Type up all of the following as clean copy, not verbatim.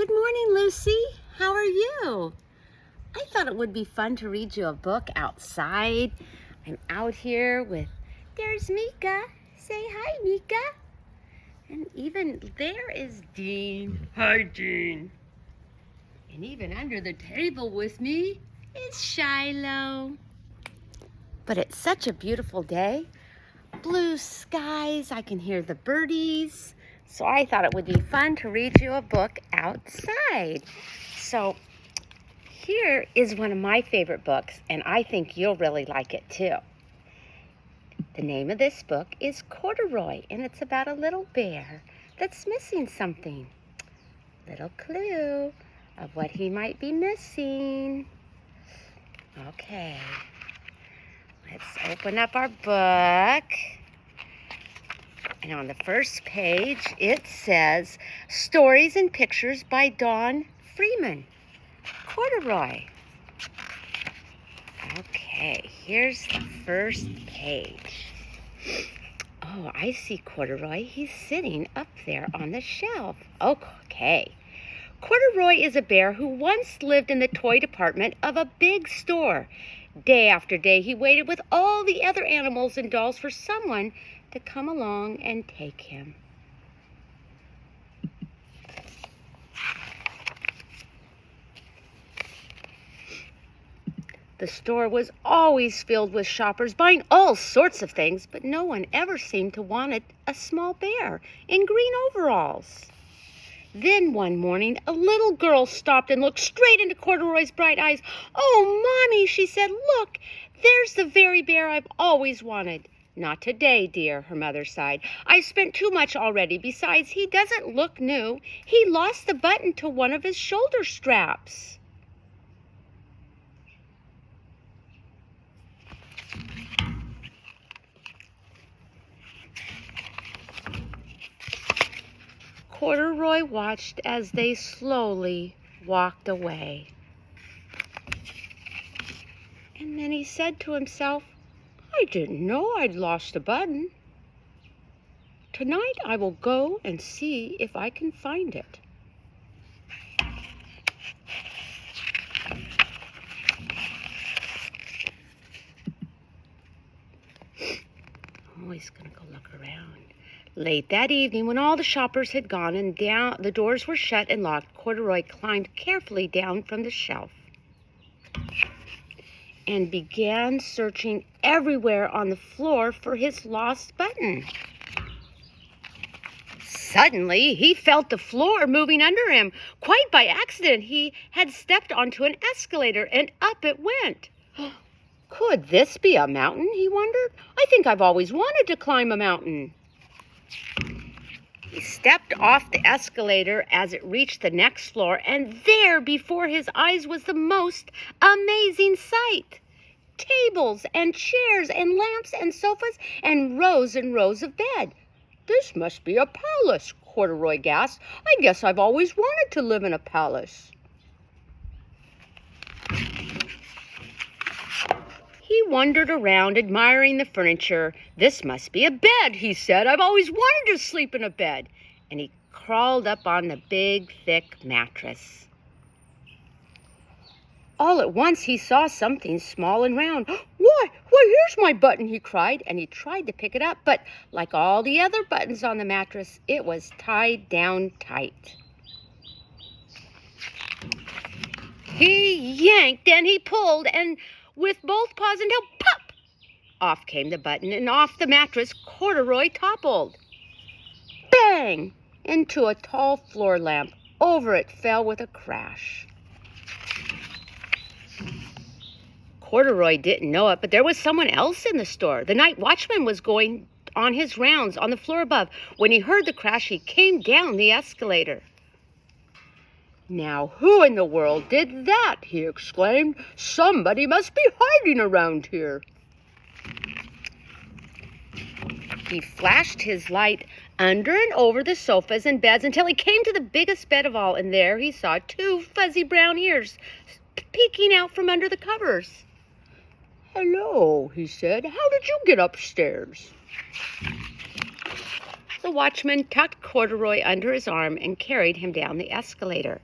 Good morning, Lucy. How are you? I thought it would be fun to read you a book outside. I'm out here there's Mika. Say hi, Mika. And even there is Dean. Hi, Dean. And even under the table with me is Shiloh. But it's such a beautiful day. Blue skies, I can hear the birdies. So I thought it would be fun to read you a book outside. So here is one of my favorite books, and I think you'll really like it too. The name of this book is Corduroy, and it's about a little bear that's missing something. Little clue of what he might be missing. Okay, let's open up our book. And on the first page, it says, Stories and Pictures by Dawn Freeman. Corduroy. Okay, here's the first page. Oh, I see Corduroy. He's sitting up there on the shelf. Okay. Corduroy is a bear who once lived in the toy department of a big store. Day after day, he waited with all the other animals and dolls for someone to come along and take him. The store was always filled with shoppers buying all sorts of things, but no one ever seemed to want a small bear in green overalls. Then one morning, a little girl stopped and looked straight into Corduroy's bright eyes. "Oh, Mommy," she said, "look, there's the very bear I've always wanted." "Not today, dear," her mother sighed. "I've spent too much already. Besides, he doesn't look new. He lost the button to one of his shoulder straps." Corduroy watched as they slowly walked away. And then he said to himself, "I didn't know I'd lost a button. Tonight I will go and see if I can find it." Oh, he's gonna go look around. Late that evening, when all the shoppers had gone and the doors were shut and locked, Corduroy climbed carefully down from the shelf and began searching everywhere on the floor for his lost button. Suddenly, he felt the floor moving under him. Quite by accident, he had stepped onto an escalator, and up it went. Could this be a mountain, he wondered? I think I've always wanted to climb a mountain. He stepped off the escalator as it reached the next floor, and there before his eyes was the most amazing sight. Tables and chairs and lamps and sofas and rows of bed. "This must be a palace," Corduroy gasped. "I guess I've always wanted to live in a palace." He wandered around, admiring the furniture. "This must be a bed," he said. "I've always wanted to sleep in a bed." And he crawled up on the big, thick mattress. All at once he saw something small and round. Why, here's my button," he cried, and he tried to pick it up, but like all the other buttons on the mattress, it was tied down tight. He yanked and he pulled, and with both paws until pop! Off came the button, and off the mattress Corduroy toppled. Bang! Into a tall floor lamp. Over it fell with a crash. Corduroy didn't know it, but there was someone else in the store. The night watchman was going on his rounds on the floor above. When he heard the crash, he came down the escalator. "Now, who in the world did that?" he exclaimed. "Somebody must be hiding around here." He flashed his light under and over the sofas and beds until he came to the biggest bed of all, and there he saw two fuzzy brown ears peeking out from under the covers. "Hello," he said. "How did you get upstairs?" The watchman tucked Corduroy under his arm and carried him down the escalator.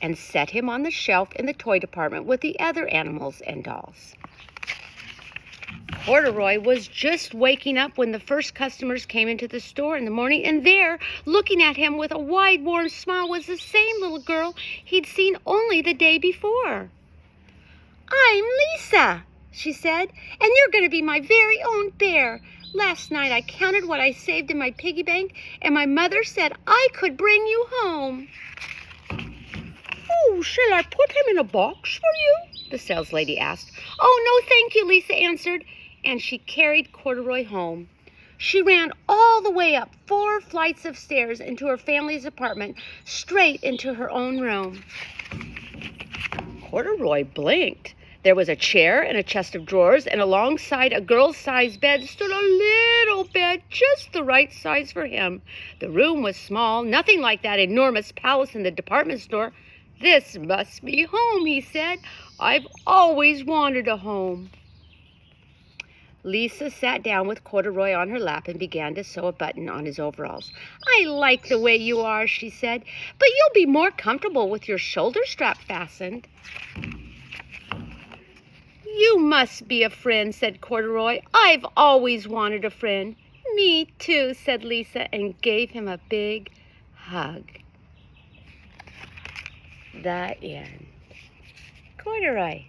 and set him on the shelf in the toy department with the other animals and dolls. Corduroy was just waking up when the first customers came into the store in the morning, and there, looking at him with a wide, warm smile, was the same little girl he'd seen only the day before. "I'm Lisa," she said, "and you're going to be my very own bear. Last night I counted what I saved in my piggy bank, and my mother said I could bring you home." "Oh, shall I put him in a box for you?" the sales lady asked. "Oh, no, thank you," Lisa answered, and she carried Corduroy home. She ran all the way up 4 flights of stairs into her family's apartment, straight into her own room. Corduroy blinked. There was a chair and a chest of drawers, and alongside a girl-sized bed stood a little bed just the right size for him. The room was small, nothing like that enormous palace in the department store. "This must be home," he said. "I've always wanted a home." Lisa sat down with Corduroy on her lap and began to sew a button on his overalls. "I like the way you are," she said, "but you'll be more comfortable with your shoulder strap fastened." "You must be a friend," said Corduroy. "I've always wanted a friend." "Me too," said Lisa, and gave him a big hug. The end. Corduroy.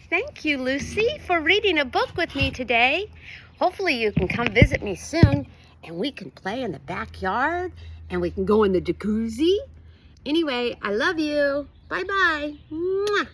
Thank you, Lucy, for reading a book with me today. Hopefully you can come visit me soon, and we can play in the backyard, and we can go in the jacuzzi. Anyway, I love you. Bye-bye. Mwah.